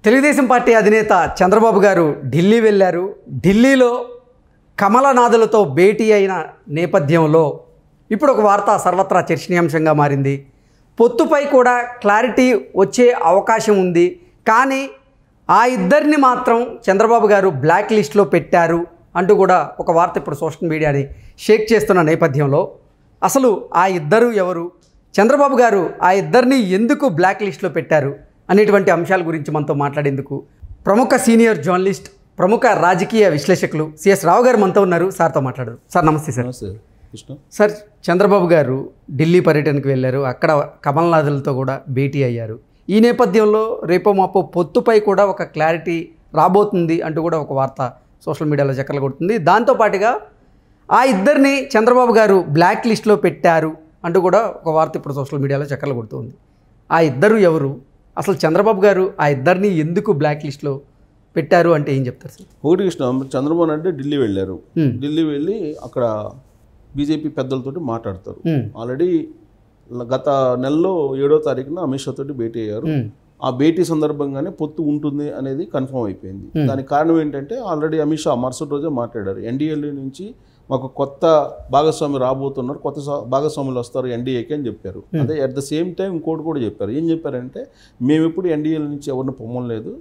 Telugu Desam party అధినేత చంద్రబాబు గారు ఢిల్లీ వెళ్ళారు. ఢిల్లీలో కమలనాథులతో భేటీ అయిన నేపథ్యంలో ఇప్పుడు ఒక వార్త సర్వత్రా చర్చనీయాంశంగా మారింది. పొత్తుపై కూడా క్లారిటీ వచ్చే అవకాశం ఉంది. కానీ ఆ ఇద్దరిని మాత్రం చంద్రబాబు గారు బ్లాక్ లిస్ట్లో పెట్టారు అంటూ కూడా ఒక వార్త ఇప్పుడు సోషల్ మీడియాని షేక్ చేస్తున్న నేపథ్యంలో అసలు ఆ ఇద్దరు ఎవరు, చంద్రబాబు గారు ఆ ఇద్దరిని ఎందుకు బ్లాక్ లిస్ట్లో పెట్టారు అనేటువంటి అంశాల గురించి మనతో మాట్లాడేందుకు ప్రముఖ సీనియర్ జర్నలిస్ట్, ప్రముఖ రాజకీయ విశ్లేషకులు సిఎస్ రావు గారు మనతో ఉన్నారు. సార్తో మాట్లాడరు. సార్ నమస్తే. సార్ చంద్రబాబు గారు ఢిల్లీ పర్యటనకు వెళ్ళారు. అక్కడ కమల్నాథులతో కూడా భేటీ అయ్యారు. ఈ నేపథ్యంలో రేపో మాపో పొత్తుపై కూడా ఒక క్లారిటీ రాబోతుంది అంటూ కూడా ఒక వార్త సోషల్ మీడియాలో చక్కర్లు కొడుతుంది. దాంతోపాటుగా ఆ ఇద్దరిని చంద్రబాబు గారు బ్లాక్ లిస్ట్లో పెట్టారు అంటూ కూడా ఒక వార్త ఇప్పుడు సోషల్ మీడియాలో చక్కర్లు కొడుతుంది. ఆ ఇద్దరు ఎవరు, అసలు చంద్రబాబు గారు ఆ ఇద్దరిని ఎందుకు బ్లాక్ లిస్ట్లో పెట్టారు అంటే ఏం చెప్తారు సార్? ఒకటి కృష్ణ, చంద్రబాబు అంటే ఢిల్లీ వెళ్ళారు. ఢిల్లీ వెళ్ళి అక్కడ బీజేపీ పెద్దలతోటి మాట్లాడతారు. ఆల్రెడీ గత నెలలో 7వ తారీఖున అమిత్ షా తోటి భేటీ అయ్యారు. ఆ భేటీ సందర్భంగానే పొత్తు ఉంటుంది అనేది కన్ఫర్మ్ అయిపోయింది. దానికి కారణం ఏంటంటే ఆల్రెడీ అమిత్ షా మరుసటి రోజే మాట్లాడారు. ఎన్డీఏ నుంచి మాకు కొత్త భాగస్వామి రాబోతున్నారు, కొత్త భాగస్వాములు వస్తారు ఎన్డీఏకి అని చెప్పారు. అదే అట్ ద సేమ్ టైం ఇంకోటి కూడా చెప్పారు. ఏం చెప్పారంటే మేము ఎప్పుడు ఎన్డీఏ నుంచి ఎవరిని పొమ్మలేదు,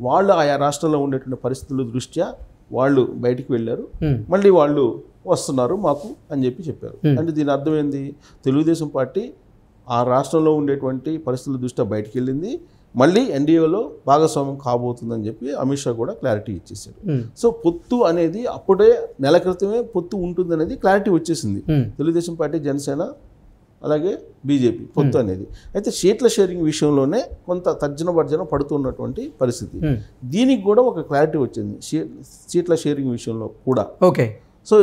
వాళ్ళు ఆయా రాష్ట్రాల్లో ఉండేటువంటి పరిస్థితుల దృష్ట్యా వాళ్ళు బయటికి వెళ్ళారు, మళ్ళీ వాళ్ళు వస్తున్నారు మాకు అని చెప్పారు. అంటే దీని అర్థం ఏంది, తెలుగుదేశం పార్టీ ఆ రాష్ట్రంలో ఉండేటువంటి పరిస్థితుల దృష్ట్యా బయటికి వెళ్ళింది, మళ్ళీ ఎన్డీఏలో భాగస్వామ్యం కాబోతుందని చెప్పి అమిత్ షా కూడా క్లారిటీ ఇచ్చేసారు. సో పొత్తు అనేది అప్పుడే నెల క్రితమే పొత్తు ఉంటుంది అనేది క్లారిటీ వచ్చేసింది. తెలుగుదేశం పార్టీ, జనసేన అలాగే బీజేపీ పొత్తు అనేది. అయితే సీట్ల షేరింగ్ విషయంలోనే కొంత తర్జన భర్జన పడుతున్నటువంటి పరిస్థితి. దీనికి కూడా ఒక క్లారిటీ వచ్చింది సీట్ల షేరింగ్ విషయంలో కూడా. ఓకే. సో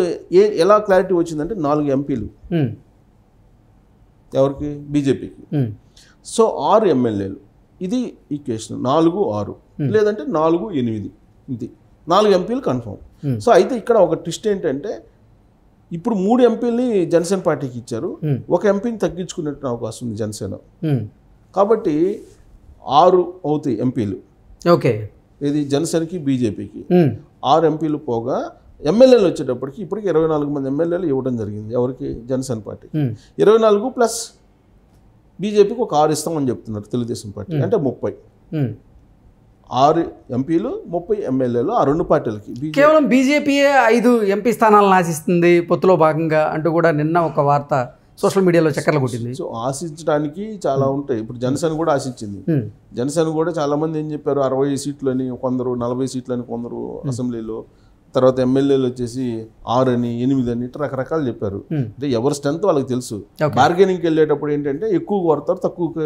ఎలా క్లారిటీ వచ్చిందంటే 4 ఎంపీలు ఎవరికి, బీజేపీకి. సో 6 ఎమ్మెల్యేలు. ఇది ఈక్వేషన్ 4-6 లేదంటే 4-8 ఇది 4 ఎంపీలు కన్ఫర్మ్. సో అయితే ఇక్కడ ఒక ట్విస్ట్ ఏంటంటే ఇప్పుడు 3 ఎంపీలని జనసేన పార్టీకి ఇచ్చారు, ఒక ఎంపీని తగ్గించుకునే అవకాశం ఉంది జనసేన. కాబట్టి 6 అవుతాయి ఎంపీలు. ఓకే. ఇది జనసేనకి బీజేపీకి 6 ఎంపీలు పోగా ఎమ్మెల్యేలు వచ్చేటప్పటికి ఇప్పటికి 24 మంది ఎమ్మెల్యేలు ఇవ్వడం జరిగింది. ఎవరికి, జనసేన పార్టీకి 24 ప్లస్ బీజేపీకి ఒక 6 ఇస్తామని చెప్తున్నారు తెలుగుదేశం పార్టీ. అంటే 30. 6 ఎంపీలు 30 ఎమ్మెల్యేలు ఆ రెండు పార్టీలకి. కేవలం బీజేపీయే 5 ఎంపీ స్థానాలను ఆశిస్తుంది పొత్తులో భాగంగా అంటూ కూడా నిన్న ఒక వార్త సోషల్ మీడియాలో చక్కర్లు కొట్టింది. సో ఆశించడానికి చాలా ఉంటాయి. ఇప్పుడు జనసేన కూడా ఆశించింది. జనసేన కూడా చాలా మంది ఏం చెప్పారు, 60 సీట్లని కొందరు, 40 సీట్లని కొందరు అసెంబ్లీలో, తర్వాత ఎమ్మెల్యేలు వచ్చేసి 6 అని 8 అని రకరకాలు చెప్పారు. అంటే ఎవరి స్ట్రెంత్ వాళ్ళకి తెలుసు. బార్గెనింగ్కి వెళ్ళేటప్పుడు ఏంటంటే ఎక్కువ కొడతారు, తక్కువకి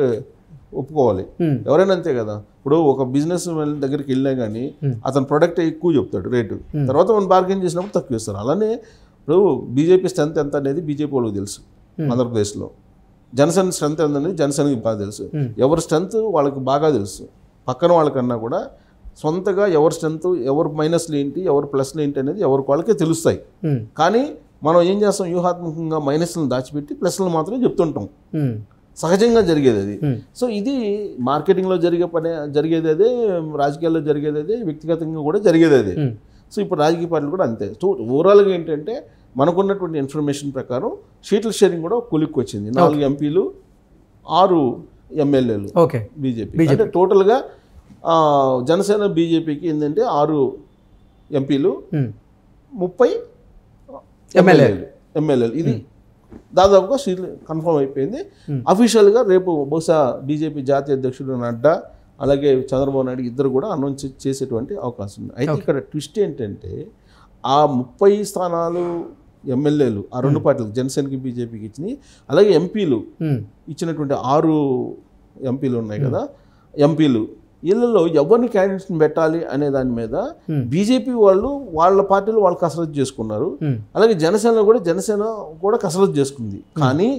ఒప్పుకోవాలి. ఎవరైనా అంతే కదా. ఇప్పుడు ఒక బిజినెస్ దగ్గరికి వెళ్ళినా కానీ అతని ప్రొడక్ట్ ఎక్కువ చెప్తాడు రేటు, తర్వాత మనం బార్గెన్ చేసినప్పుడు తక్కువ ఇస్తారు. అలానే ఇప్పుడు బీజేపీ స్ట్రెంత్ ఎంత అనేది బీజేపీ వాళ్ళకి తెలుసు ఆంధ్రప్రదేశ్లో, జనసేన స్ట్రెంత్ ఎంత అనేది జనసేనకి బాగా తెలుసు. ఎవరి స్ట్రెంత్ వాళ్ళకి బాగా తెలుసు. పక్కన వాళ్ళకన్నా కూడా సొంతగా ఎవరి స్ట్రెంత్, ఎవరి మైనస్లు ఏంటి, ఎవరి ప్లస్లు ఏంటి అనేది ఎవరికి వాళ్ళకే తెలుస్తాయి. కానీ మనం ఏం చేస్తాం, వ్యూహాత్మకంగా మైనస్లను దాచిపెట్టి ప్లస్లను మాత్రమే చెప్తుంటాం. సహజంగా జరిగేది అది. సో ఇది మార్కెటింగ్లో జరిగేది అదే, రాజకీయాల్లో జరిగేది అదే, వ్యక్తిగతంగా కూడా జరిగేది అదే. సో ఇప్పుడు రాజకీయ పార్టీలు కూడా అంతే. సో ఓవరాల్గా ఏంటంటే మనకున్నటువంటి ఇన్ఫర్మేషన్ ప్రకారం సీట్ల షేరింగ్ కూడా కొలిక్కి వచ్చింది. 4 ఎంపీలు 6 ఎమ్మెల్యేలు బీజేపీ. అంటే టోటల్గా జనసేన బీజేపీకి ఏంటంటే 6 ఎంపీలు 30 ఎమ్మెల్యేలు. ఇది దాదాపుగా సీట్లు కన్ఫర్మ్ అయిపోయింది. అఫీషియల్గా రేపు బహుశా బీజేపీ జాతీయ అధ్యక్షుడు నడ్డా అలాగే చంద్రబాబు నాయుడు ఇద్దరు కూడా అనౌన్స్ చేసేటువంటి అవకాశం ఉంది. అయితే ఇక్కడ ట్విస్ట్ ఏంటంటే ఆ 30 స్థానాలు ఎమ్మెల్యేలు ఆ రెండు పార్టీలకు, జనసేనకి బీజేపీకి ఇచ్చినాయి. అలాగే ఎంపీలు ఇచ్చినటువంటి 6 ఎంపీలు ఉన్నాయి కదా, ఎంపీలు వీళ్ళలో ఎవరిని క్యాండిడేట్స్ని పెట్టాలి అనే దాని మీద బీజేపీ వాళ్ళు వాళ్ళ పార్టీలో వాళ్ళు కసరత్తు చేసుకున్నారు. అలాగే జనసేన కూడా కసరత్తు చేసుకుంది. కానీ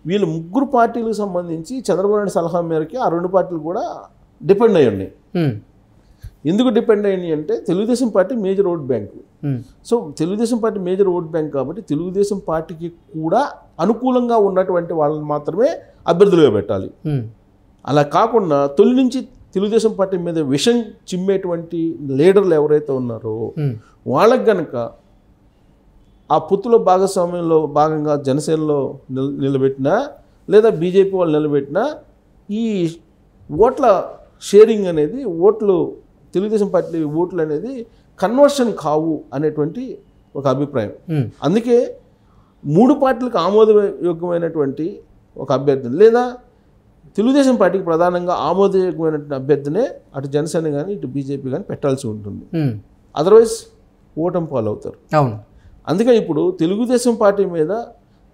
వీళ్ళు 3 పార్టీలకు సంబంధించి చంద్రబాబు నాయుడు సలహా మేరకి ఆ 2 పార్టీలు కూడా డిపెండ్ అయ్యి ఉన్నాయి. ఎందుకు డిపెండ్ అయ్యి అంటే Telugu Desam party major vote bank. So Telugu Desam party major vote bank కాబట్టి తెలుగుదేశం పార్టీకి కూడా అనుకూలంగా ఉన్నటువంటి వాళ్ళని మాత్రమే అభ్యర్థులుగా పెట్టాలి. అలా కాకుండా తొలి నుంచి తెలుగుదేశం పార్టీ మీద విషం చిమ్మేటువంటి లీడర్లు ఎవరైతే ఉన్నారో వాళ్ళకి గనక ఆ పొత్తులో భాగస్వామ్యంలో భాగంగా జనసేనలో నిలబెట్టినా లేదా బీజేపీ వాళ్ళు నిలబెట్టినా ఈ ఓట్ల షేరింగ్ అనేది తెలుగుదేశం పార్టీ ఓట్లు అనేది కన్వర్షన్ కావు అనేటువంటి ఒక అభిప్రాయం. అందుకే 3 పార్టీలకు ఆమోదయోగ్యమైనటువంటి ఒక అభ్యర్థిని లేదా తెలుగుదేశం పార్టీకి ప్రధానంగా ఆమోదయోగ్యమైనటువంటి అభ్యర్థినే అటు జనసేన కానీ ఇటు బీజేపీ కానీ పెట్టాల్సి ఉంటుంది. అదర్వైజ్ ఓటమి పాలవుతారు. అందుకే ఇప్పుడు తెలుగుదేశం పార్టీ మీద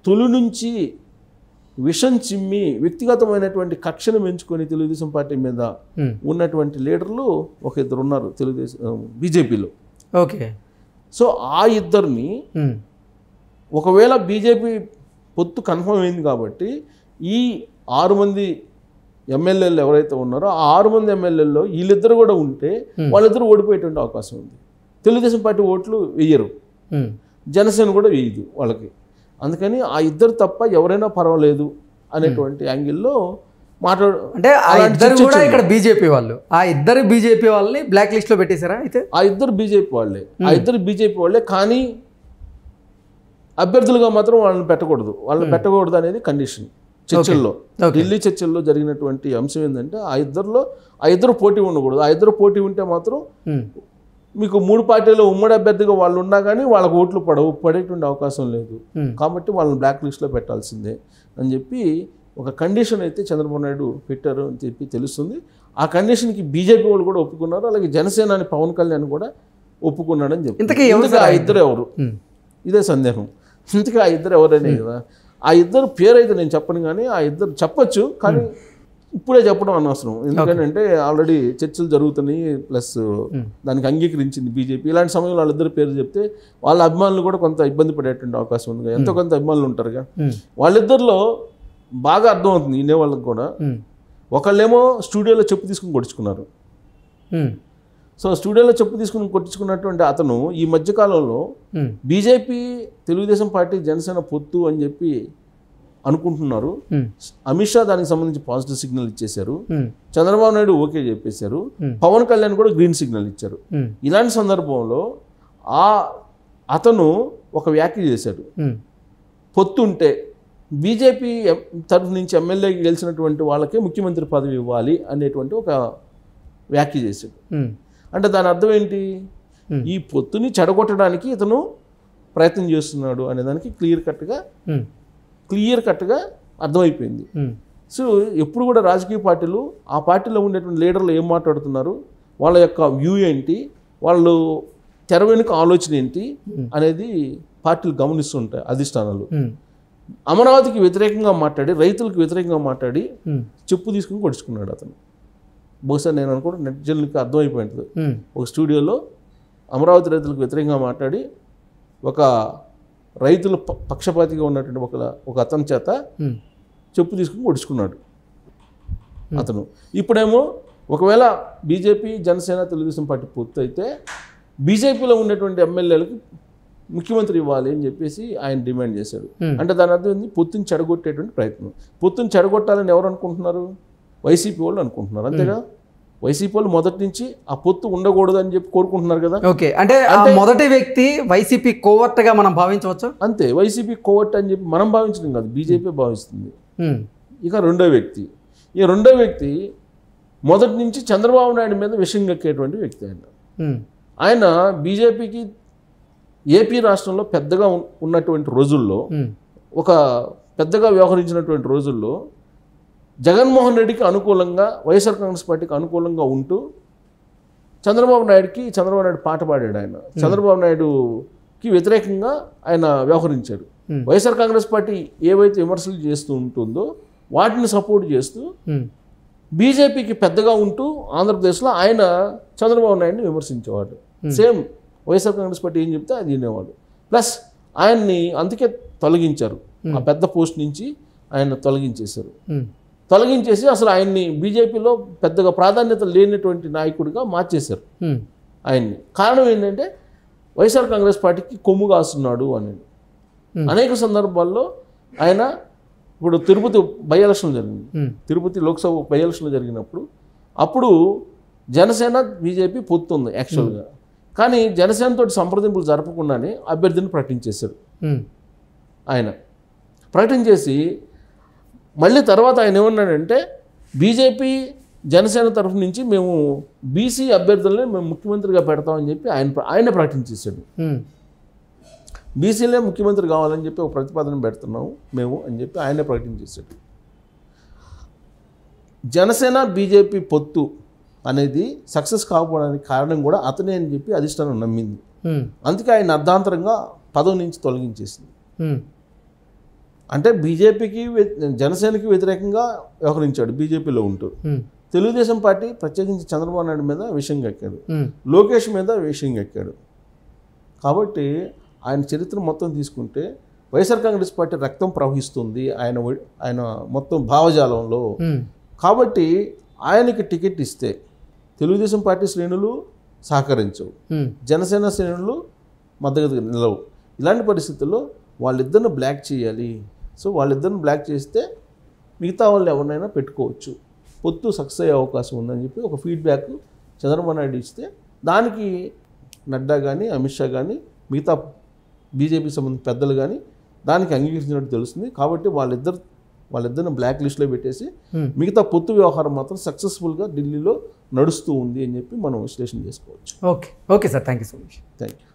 తొలి నుంచి విషం చిమ్మి వ్యక్తిగతమైనటువంటి కక్షను పెంచుకొని తెలుగుదేశం పార్టీ మీద ఉన్నటువంటి లీడర్లు ఒక 2 ఉన్నారు బీజేపీలో. ఓకే. సో ఆ ఇద్దరిని ఒకవేళ బీజేపీ పొత్తు కన్ఫర్మ్ అయింది కాబట్టి ఈ 6 మంది ఎమ్మెల్యేలు ఎవరైతే ఉన్నారో ఆ 6 మంది ఎమ్మెల్యేల్లో వీళ్ళిద్దరు కూడా ఉంటే వాళ్ళిద్దరు ఓడిపోయేటువంటి అవకాశం ఉంది. తెలుగుదేశం పార్టీ ఓట్లు వేయరు, జనసేన కూడా వేయదు వాళ్ళకి. అందుకని ఆ ఇద్దరు తప్ప ఎవరైనా పర్వాలేదు అనేటువంటి యాంగిల్లో అంటే ఆ ఇద్దరు కూడా ఇక్కడ బీజేపీ వాళ్ళు, ఆ ఇద్దరు బీజేపీ వాళ్ళని బ్లాక్ లిస్ట్ లో పెట్టేశారా? అయితే ఆ ఇద్దరు బీజేపీ వాళ్ళే కానీ అభ్యర్థులుగా మాత్రం వాళ్ళని పెట్టకూడదు అనేది కండిషన్. చర్చల్లో, ఢిల్లీ చర్చల్లో జరిగినటువంటి అంశం ఏంటంటే ఆ ఇద్దరు పోటీ ఉండకూడదు. ఆ ఇద్దరు పోటీ ఉంటే మాత్రం మీకు 3 పార్టీలో ఉమ్మడి అభ్యర్థిగా వాళ్ళు ఉన్నా కానీ వాళ్ళకి ఓట్లు పడేటువంటి అవకాశం లేదు. కాబట్టి వాళ్ళని బ్లాక్ లిస్ట్లో పెట్టాల్సిందే అని చెప్పి ఒక కండిషన్ అయితే చంద్రబాబు నాయుడు పెట్టారు అని చెప్పి తెలుస్తుంది. ఆ కండిషన్కి బీజేపీ వాళ్ళు కూడా ఒప్పుకున్నారు, అలాగే జనసేన అని పవన్ కళ్యాణ్ కూడా ఒప్పుకున్నాడని చెప్పి ఆ ఇద్దరు ఎవరు ఇదే సందేహం. ఇంతకీ ఆ ఇద్దరు ఎవరైనా కదా, ఆ ఇద్దరు పేరు అయితే నేను చెప్పను కానీ ఆ ఇద్దరు చెప్పచ్చు, కానీ ఇప్పుడే చెప్పడం అనవసరం. ఎందుకంటే ఆల్రెడీ చర్చలు జరుగుతున్నాయి, ప్లస్ దానికి అంగీకరించింది బీజేపీ. ఇలాంటి సమయంలో వాళ్ళిద్దరు పేరు చెప్తే వాళ్ళ అభిమానులు కూడా కొంత ఇబ్బంది పడేటువంటి అవకాశం ఉంది. ఎంతో కొంత అభిమానులు ఉంటారుగా. వాళ్ళిద్దరిలో బాగా అర్థమవుతుంది వినే వాళ్ళకి కూడా. ఒకళ్ళేమో స్టూడియోలో చెప్పు తీసుకుని కొట్టించుకున్నారు. సో స్టూడియోలో చెప్పు తీసుకుని కొట్టించుకున్నటువంటి అతను ఈ మధ్యకాలంలో బీజేపీ తెలుగుదేశం పార్టీ జనసేన పొత్తు అని చెప్పి అనుకుంటున్నారు. అమిత్ షా దానికి సంబంధించి పాజిటివ్ సిగ్నల్ ఇచ్చేశారు, చంద్రబాబు నాయుడు ఓకే చెప్పేశారు, పవన్ కళ్యాణ్ కూడా గ్రీన్ సిగ్నల్ ఇచ్చారు. ఇలాంటి సందర్భంలో అతను ఒక వ్యాఖ్య చేశాడు, పొత్తు ఉంటే బీజేపీ తరఫు నుంచి ఎమ్మెల్యేకి గెలిచినటువంటి వాళ్ళకే ముఖ్యమంత్రి పదవి ఇవ్వాలి అనేటువంటి ఒక వ్యాఖ్య చేశాడు. అంటే దాని అర్థం ఏంటి? ఈ పొత్తుని చెడగొట్టడానికి ఇతను ప్రయత్నం చేస్తున్నాడు అనేదానికి క్లియర్ కట్గా అర్థమైపోయింది. సో ఎప్పుడు కూడా రాజకీయ పార్టీలు ఆ పార్టీలో ఉండేటువంటి లీడర్లు ఏం మాట్లాడుతున్నారు, వాళ్ళ యొక్క వ్యూ ఏంటి, వాళ్ళు తెర వెనుక ఆలోచన ఏంటి అనేది పార్టీలు గమనిస్తుంటాయి. అధిష్టానాలు అమరావతికి వ్యతిరేకంగా మాట్లాడి, రైతులకు వ్యతిరేకంగా మాట్లాడి చెప్పు తీసుకుని కొడుచుకున్నాడు అతను. బహుశా నేను అనుకుంటే నెటిజన్లకి అర్థమైపోయింది. ఒక స్టూడియోలో అమరావతి రైతులకు వ్యతిరేకంగా మాట్లాడి ఒక రైతుల పక్షపాతిగా ఉన్నటువంటి ఒక అతని చేత చెప్పు తీసుకుని కొడుచుకున్నాడు అతను. ఇప్పుడేమో ఒకవేళ బీజేపీ జనసేన తెలుగుదేశం పార్టీ పొత్తు అయితే బీజేపీలో ఉండేటువంటి ఎమ్మెల్యేలకు ముఖ్యమంత్రి ఇవ్వాలి అని చెప్పేసి ఆయన డిమాండ్ చేశాడు. అంటే దాని అర్థం ఏంది? పొత్తుని చెడగొట్టేటువంటి ప్రయత్నం. పొత్తుని చెడగొట్టాలని ఎవరు అనుకుంటున్నారు? వైసీపీ వాళ్ళు అనుకుంటున్నారు, అంతేగా. వైసీపీ వాళ్ళు మొదటి నుంచి ఆ పొత్తు ఉండకూడదు అని చెప్పి కోరుకుంటున్నారు కదా. ఓకే, అంటే మొదటి వ్యక్తి వైసీపీ కోవర్ట్గా మనం భావించవచ్చు. అంతే, వైసీపీ కోవర్ట్ అని చెప్పి మనం భావించడం కాదు, బీజేపీ భావిస్తుంది. ఇక రెండో వ్యక్తి మొదటి నుంచి చంద్రబాబు నాయుడు మీద విషయం కక్కేటువంటి వ్యక్తి. ఆయన బీజేపీకి ఏపీ రాష్ట్రంలో పెద్దగా ఉన్నటువంటి రోజుల్లో, ఒక పెద్దగా వ్యవహరించినటువంటి రోజుల్లో జగన్మోహన్ రెడ్డికి అనుకూలంగా, వైఎస్ఆర్ కాంగ్రెస్ పార్టీకి అనుకూలంగా ఉంటూ చంద్రబాబు నాయుడు పాట పాడాడు. ఆయన చంద్రబాబు నాయుడుకి వ్యతిరేకంగా ఆయన వ్యవహరించాడు. వైఎస్ఆర్ కాంగ్రెస్ పార్టీ ఏవైతే విమర్శలు చేస్తూ ఉంటుందో వాటిని సపోర్ట్ చేస్తూ బీజేపీకి పెద్దగా ఉంటూ ఆంధ్రప్రదేశ్లో ఆయన చంద్రబాబు నాయుడిని విమర్శించేవాడు. సేమ్ వైఎస్ఆర్ కాంగ్రెస్ పార్టీ ఏం చెప్తే అది వినేవాడు. ప్లస్ ఆయన్ని అందుకే తొలగించారు, ఆ పెద్ద పోస్ట్ నుంచి ఆయన తొలగించేసి అసలు ఆయన్ని బీజేపీలో పెద్దగా ప్రాధాన్యత లేనటువంటి నాయకుడిగా మార్చేశారు ఆయన్ని. కారణం ఏంటంటే వైఎస్ఆర్ కాంగ్రెస్ పార్టీకి కొమ్ము కాస్తున్నాడు అని. అనేక సందర్భాల్లో ఆయన ఇప్పుడు తిరుపతి బై ఎలక్షన్లు జరిగింది, తిరుపతి లోక్సభ బై ఎలక్షన్లు జరిగినప్పుడు అప్పుడు జనసేన బీజేపీ పొత్తుంది యాక్చువల్గా. కానీ జనసేనతో సంప్రదింపులు జరపకుండానే అభ్యర్థిని ప్రకటించేశారు. ఆయన ప్రకటించేసి మళ్ళీ తర్వాత ఆయన ఏమన్నాడంటే బీజేపీ జనసేన తరఫు నుంచి మేము బీసీ అభ్యర్థులనే మేము ముఖ్యమంత్రిగా పెడతామని చెప్పి ఆయన ప్రకటించేశాడు. బీసీలే ముఖ్యమంత్రి కావాలని చెప్పి ఒక ప్రతిపాదన పెడుతున్నాము మేము అని చెప్పి ఆయనే ప్రకటించేశాడు. జనసేన బీజేపీ పొత్తు అనేది సక్సెస్ కాకపోవడానికి కారణం కూడా అతనే అని చెప్పి అధిష్టానం నమ్మింది. అందుకే ఆయన అర్ధాంతరంగా పదవి నుంచి తొలగించేసింది. అంటే బీజేపీకి జనసేనకి వ్యతిరేకంగా వ్యవహరించాడు బీజేపీలో ఉంటూ. తెలుగుదేశం పార్టీ ప్రత్యేకించి చంద్రబాబు నాయుడు మీద విషయం ఎక్కాడు, లోకేష్ మీద విషయం ఎక్కాడు. కాబట్టి ఆయన చరిత్ర మొత్తం తీసుకుంటే వైఎస్ఆర్ కాంగ్రెస్ పార్టీ రక్తం ప్రవహిస్తుంది ఆయన మొత్తం భావజాలంలో. కాబట్టి ఆయనకి టికెట్ ఇస్తే తెలుగుదేశం పార్టీ శ్రేణులు సహకరించవు, జనసేన శ్రేణులు మద్దతుగా నిలవు. ఇలాంటి పరిస్థితుల్లో వాళ్ళిద్దరిని బ్లాక్ చేయాలి. సో వాళ్ళిద్దరిని బ్లాక్ చేస్తే మిగతా వాళ్ళు ఎవరినైనా పెట్టుకోవచ్చు, పొత్తు సక్సెస్ అయ్యే అవకాశం ఉందని చెప్పి ఒక ఫీడ్బ్యాక్ చంద్రబాబు నాయుడు ఇస్తే దానికి నడ్డా కానీ అమిత్ షా కానీ మిగతా బీజేపీకి సంబంధించిన పెద్దలు కానీ దానికి అంగీకరించినట్టు తెలుస్తుంది. కాబట్టి వాళ్ళిద్దరిని బ్లాక్ లిస్ట్లో పెట్టేసి మిగతా పొత్తు వ్యవహారం మాత్రం సక్సెస్ఫుల్గా ఢిల్లీలో నడుస్తూ ఉంది అని చెప్పి మనం విశ్లేషణ చేసుకోవచ్చు. Okay sir, thank you so much. Thank you.